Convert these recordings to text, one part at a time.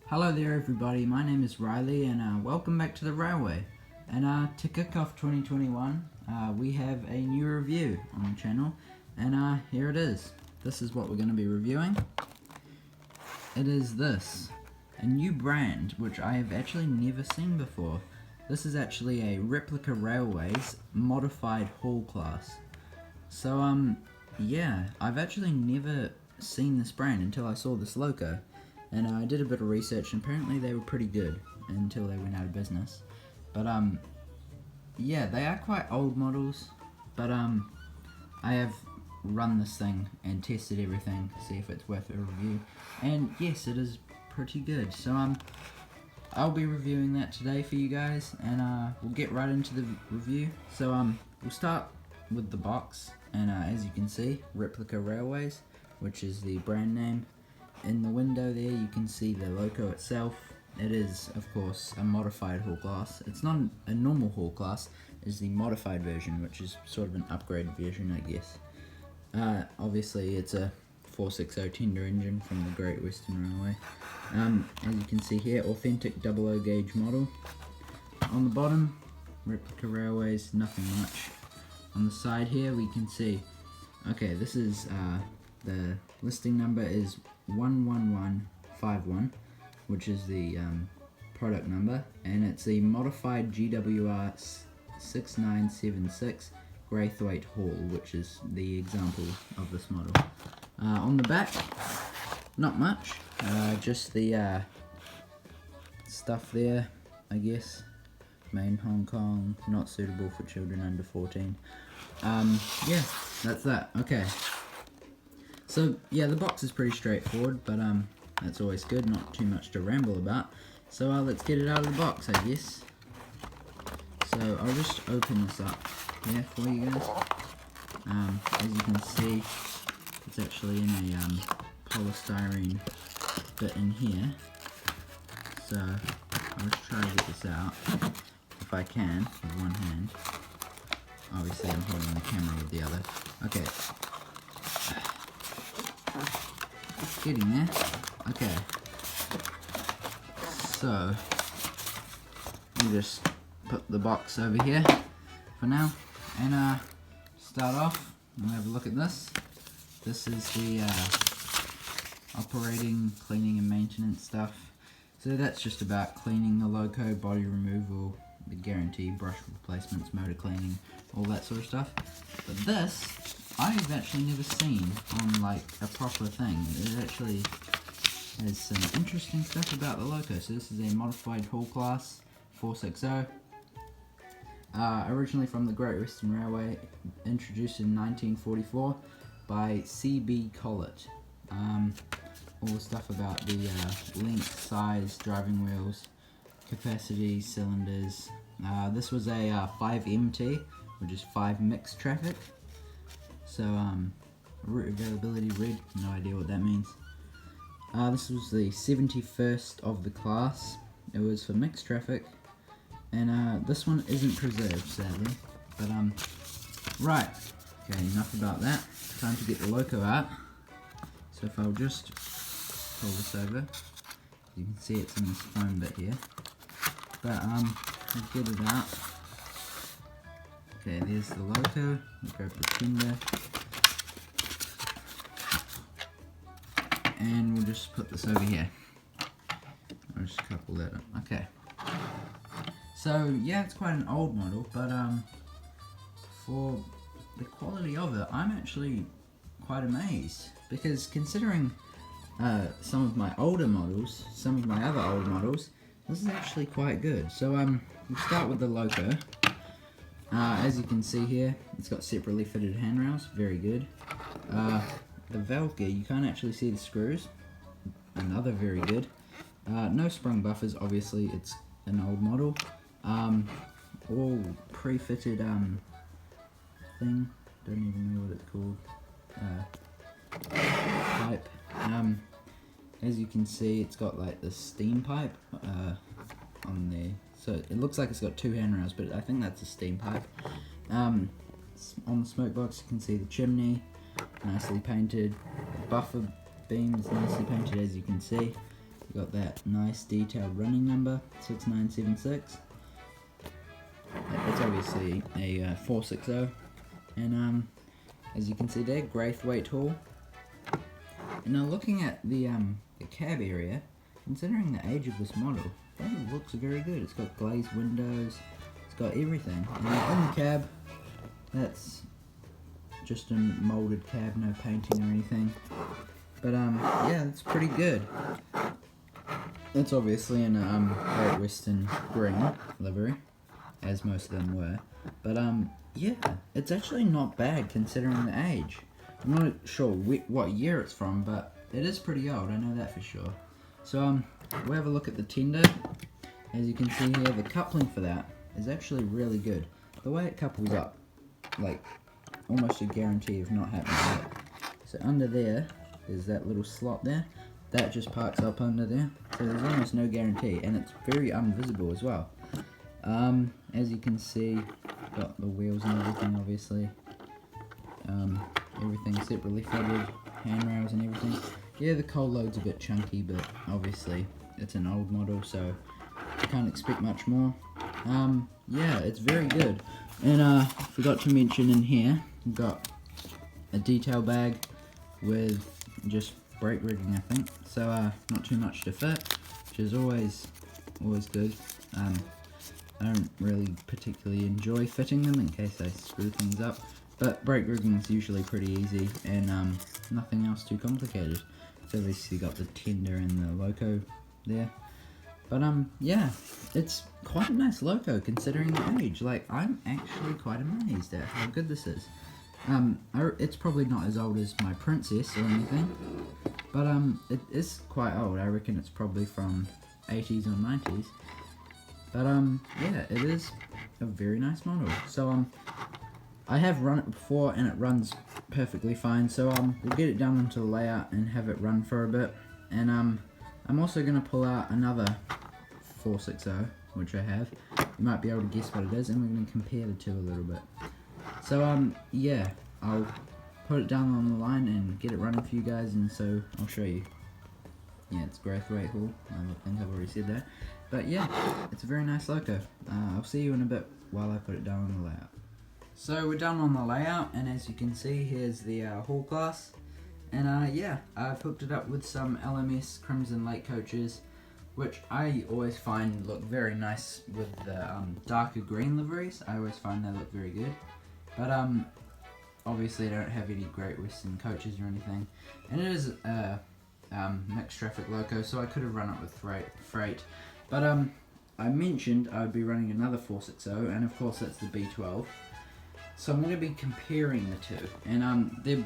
Hello there everybody, my name is Riley and welcome back to the Railway. And to kick off 2021, we have a new review on the channel, and here it is. This is what we're going to be reviewing. It is this, a new brand which I have actually never seen before. This is actually a Replica Railways modified haul class. So yeah, I've actually never seen this brand until I saw this logo. And I did a bit of research, and apparently they were pretty good until they went out of business. But yeah, they are quite old models, but I have run this thing and tested everything to see if it's worth a review. And yes, it is pretty good. So I'll be reviewing that today for you guys, and we'll get right into the review. So we'll start with the box, and as you can see, Replica Railways, which is the brand name. In the window there you can see the logo itself. It is of course a modified haul class. It's not a normal haul class, it's the modified version, which is sort of an upgraded version, I guess. Obviously it's a 460 tender engine from the Great Western Railway. As you can see here, authentic 00 gauge model. On the bottom, Replica Railways, nothing much. On the side here we can see, okay, this is the listing number is 11151, which is the product number, and it's a modified GWR 6976 Graythwaite haul, which is the example of this model. On the back, not much, just the stuff there, I guess. Main Hong Kong, not suitable for children under 14. Yeah, that's that. Okay. So yeah, the box is pretty straightforward, but that's always good, not too much to ramble about. So let's get it out of the box, I guess. So I'll just open this up here for you guys. As you can see, it's actually in a polystyrene bit in here. So I'll just try to get this out, if I can, with one hand. Obviously I'm holding the camera with the other. Okay. Getting there. Okay. So you just put the box over here for now, and start off. We'll have a look at this. This is the operating, cleaning, and maintenance stuff. So that's just about cleaning the loco, body removal, the guarantee, brush replacements, motor cleaning, all that sort of stuff. But this, I've actually never seen on like a proper thing. It actually has some interesting stuff about the loco. So this is a modified haul class 460. Originally from the Great Western Railway, introduced in 1944 by C.B. Collett. All the stuff about the length, size, driving wheels, capacity, cylinders. This was a 5MT, which is 5 mixed traffic. So, route availability red, no idea what that means. This was the 71st of the class. It was for mixed traffic, and this one isn't preserved, sadly. But right, okay, enough about that. Time to get the loco out. So if I'll just pull this over, you can see it's in this foam bit here. But I'll get it out. Okay, there's the loco. We'll grab the tender, and we'll just put this over here. I'll just couple that up. Okay. So yeah, it's quite an old model, but for the quality of it, I'm actually quite amazed, because considering some of my older models, some of my other old models, this is actually quite good. So we'll start with the loco. As you can see here, it's got separately fitted handrails, very good. The valve gear, you can't actually see the screws, another very good. No sprung buffers, obviously it's an old model. All pre-fitted thing, don't even know what it's called, pipe. As you can see, it's got like the steam pipe on there. So it looks like it's got 2 handrails, but I think that's a steam pipe. On the smoke box you can see the chimney, nicely painted. Buffer beams nicely painted, as you can see. We've got that nice detailed running number, 6976. It's obviously a 460, and as you can see there, Graythwaite tool. And now looking at the cab area, considering the age of this model, that looks very good. It's got glazed windows, it's got everything. And in the cab, that's just a molded cab, no painting or anything. But yeah, it's pretty good. It's obviously in a Great Western green livery, as most of them were. But yeah, it's actually not bad considering the age. I'm not sure what year it's from, but it is pretty old, I know that for sure. So we'll have a look at the tender. As you can see here, the coupling for that is actually really good. The way it couples up, like almost a guarantee of not having it. So under there is that little slot there. That just parks up under there. So there's almost no guarantee, and it's very invisible as well. As you can see, got the wheels and everything obviously. Everything separately fitted, handrails and everything. Yeah, the coal load's a bit chunky, but obviously it's an old model, so I can't expect much more. Yeah, it's very good. And forgot to mention in here, we've got a detail bag with just brake rigging, I think. So not too much to fit, which is always good. I don't really particularly enjoy fitting them in case I screw things up. But brake rigging is usually pretty easy, and nothing else too complicated. So obviously got the tender and the loco there. But yeah, it's quite a nice loco considering the age. Like, I'm actually quite amazed at how good this is. It's probably not as old as my Princess or anything, but it is quite old. I reckon it's probably from 80s or 90s. But yeah, it is a very nice model. So I have run it before and it runs perfectly fine, so we'll get it down onto the layout and have it run for a bit. And I'm also going to pull out another 460, which I have. You might be able to guess what it is, and we're going to compare the two a little bit. So yeah, I'll put it down on the line and get it running for you guys, and so I'll show you. Yeah, it's Graythwaite Hall. I think I've already said that. But yeah, it's a very nice loco. I'll see you in a bit while I put it down on the layout. So we're done on the layout, and as you can see, here's the hall glass. And yeah, I've hooked it up with some LMS Crimson Lake coaches, which I always find look very nice with the darker green liveries. I always find they look very good. But obviously I don't have any Great Western coaches or anything. And it is a mixed traffic loco, so I could have run it with freight. But I mentioned I would be running another 460, and of course that's the B12. So I'm going to be comparing the two, and they're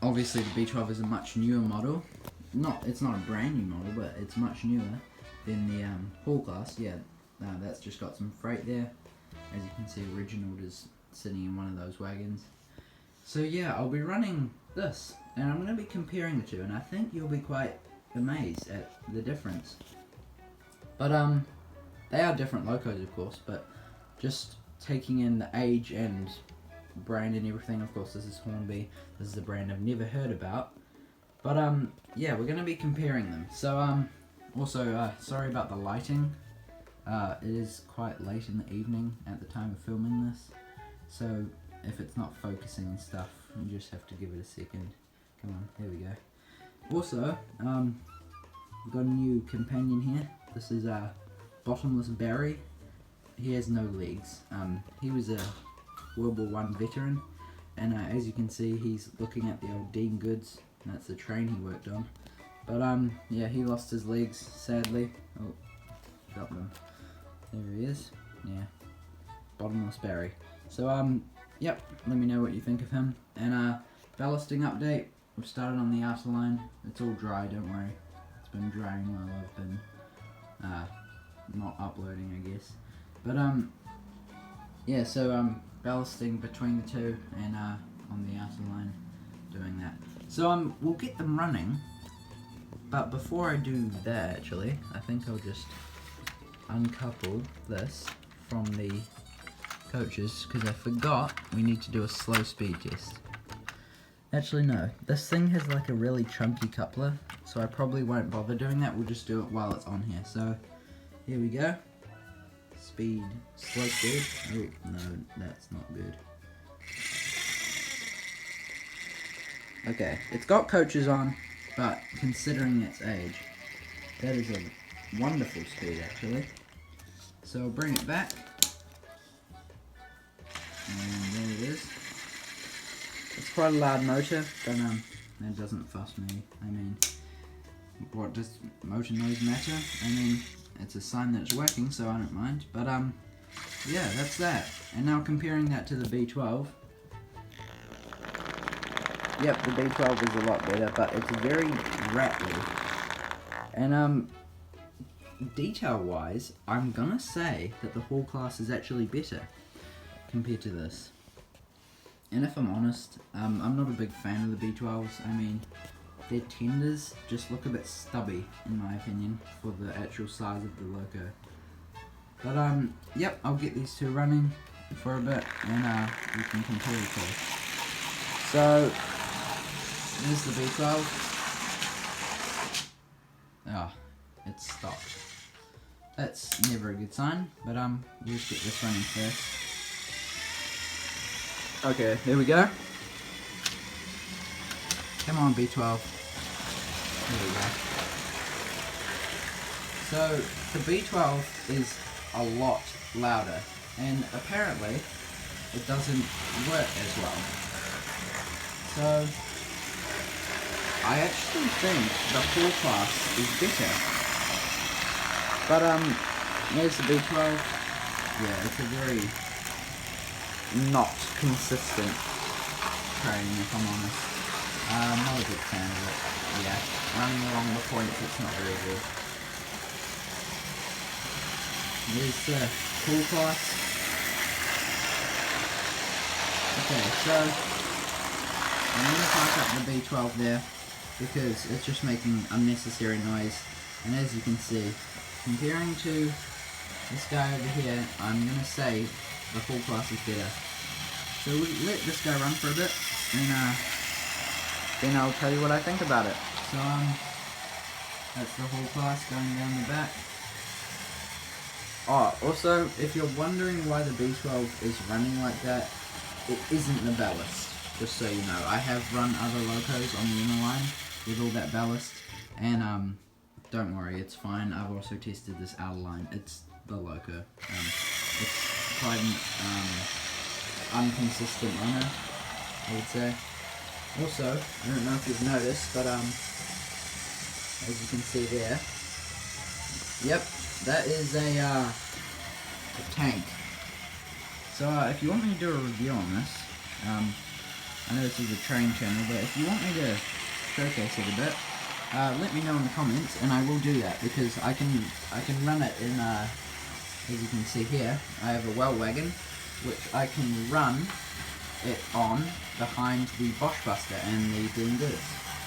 obviously the B12 is a much newer model. It's not a brand new model, but it's much newer than the hall class. Yeah, that's just got some freight there. As you can see, Reginald is sitting in one of those wagons. So yeah, I'll be running this, and I'm going to be comparing the two, and I think you'll be quite amazed at the difference. But they are different locos, of course, but just taking in the age and brand and everything. Of course, this is Hornby. This is a brand I've never heard about. But yeah, we're going to be comparing them. So also, sorry about the lighting. It is quite late in the evening at the time of filming this. So if it's not focusing and stuff, you just have to give it a second. Come on, here we go. Also, we've got a new companion here. This is Bottomless Barry. He has no legs. He was a World War I veteran, and as you can see, he's looking at the old Dean Goods. That's the train he worked on. But yeah, he lost his legs, sadly. Oh, got them. There he is. Yeah, Bottomless Barry. So yep, let me know what you think of him. And ballasting update. We've started on the outer line. It's all dry, don't worry. It's been drying while I've been not uploading, I guess. But yeah, so ballasting between the two, and on the outer line doing that. So we'll get them running, but before I do that, actually, I think I'll just uncouple this from the coaches, because I forgot we need to do a slow speed test. Actually no, this thing has like a really chunky coupler, so I probably won't bother doing that. We'll just do it while it's on here. So here we go. Speed, slow speed. Oh no, that's not good. Okay, it's got coaches on, but considering its age, that is a wonderful speed actually. So I'll bring it back, and there it is. It's quite a loud motor, but that doesn't fuss me. I mean, what does motor noise matter? I mean, it's a sign that it's working, so I don't mind. But yeah, that's that. And now comparing that to the B12. Yep, the B12 is a lot better, but it's very rattly. And detail-wise, I'm gonna say that the Hall class is actually better compared to this. And if I'm honest, I'm not a big fan of the B12s. I mean, their tenders just look a bit stubby, in my opinion, for the actual size of the loco. But yep, I'll get these two running for a bit, and we can compare the two. So, there's the B12. Ah, it's stopped. That's never a good sign, but we'll just get this running first. Okay, here we go. Come on, B12. Here we go. So, the B12 is a lot louder, and apparently it doesn't work as well. So, I actually think the Hall class is better. But there's the B12. Yeah, it's a very not consistent train, if I'm honest. I'm not a big fan of it. Yeah, running along the points, it's not very good. There's the Hall class. Okay, so I'm going to park up the B12 there because it's just making unnecessary noise. And as you can see, comparing to this guy over here, I'm going to say the Hall class is better. So we'll let this guy run for a bit, and then I'll tell you what I think about it. So that's the Hall class going down the back. Oh, also, if you're wondering why the B12 is running like that, it isn't the ballast, just so you know. I have run other locos on the inner line with all that ballast, and don't worry, it's fine. I've also tested this outer line. It's the loco. It's quite an inconsistent runner, I would say. Also, I don't know if you've noticed, but as you can see there, yep, that is a tank. So if you want me to do a review on this, I know this is a train channel, but if you want me to showcase it a bit, let me know in the comments, and I will do that, because I can run it in, as you can see here, I have a well wagon, which I can run it on behind the Bosch Buster and the Doing Goods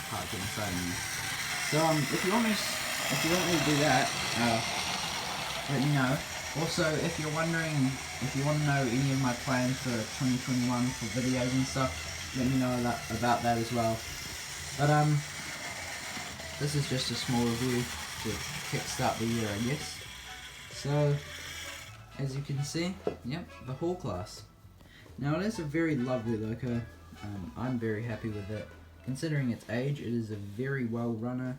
parked inside of me. So if you want me to do that, let me know. Also, if you're wondering, if you want to know any of my plans for 2021 for videos and stuff, let me know about that as well. But this is just a small review to kickstart the year, I guess. So, as you can see, yep, the Hall class. Now it is a very lovely loco. I'm very happy with it. Considering its age, it is a very well runner.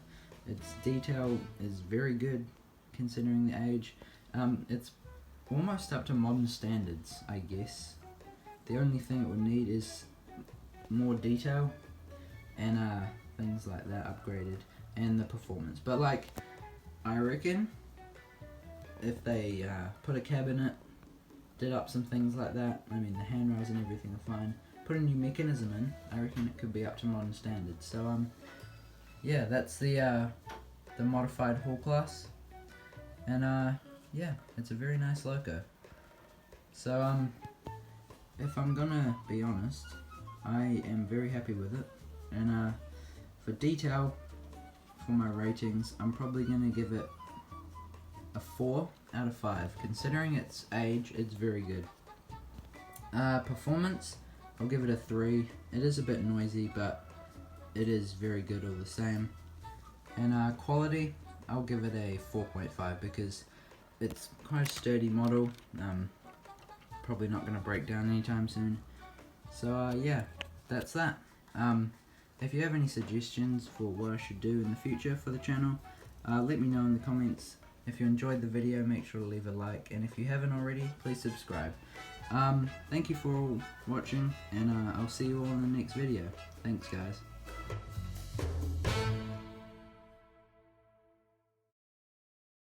Its detail is very good, considering the age. It's almost up to modern standards, I guess. The only thing it would need is more detail and things like that upgraded, and the performance. But like, I reckon if they put a cab in it, did up some things like that, I mean the handrails and everything are fine, put a new mechanism in, I reckon it could be up to modern standards. So yeah, that's the modified Hall class, and yeah, it's a very nice loco. So if I'm gonna be honest, I am very happy with it, and for detail, for my ratings, I'm probably gonna give it a 4 out of 5. Considering its age, it's very good. Performance, I'll give it a 3. It is a bit noisy, but it is very good all the same. And quality, I'll give it a 4.5 because it's quite a sturdy model. Probably not going to break down anytime soon. So yeah, that's that. If you have any suggestions for what I should do in the future for the channel, let me know in the comments. If you enjoyed the video, make sure to leave a like, and if you haven't already, please subscribe. Thank you for watching, and I'll see you all in the next video. Thanks guys.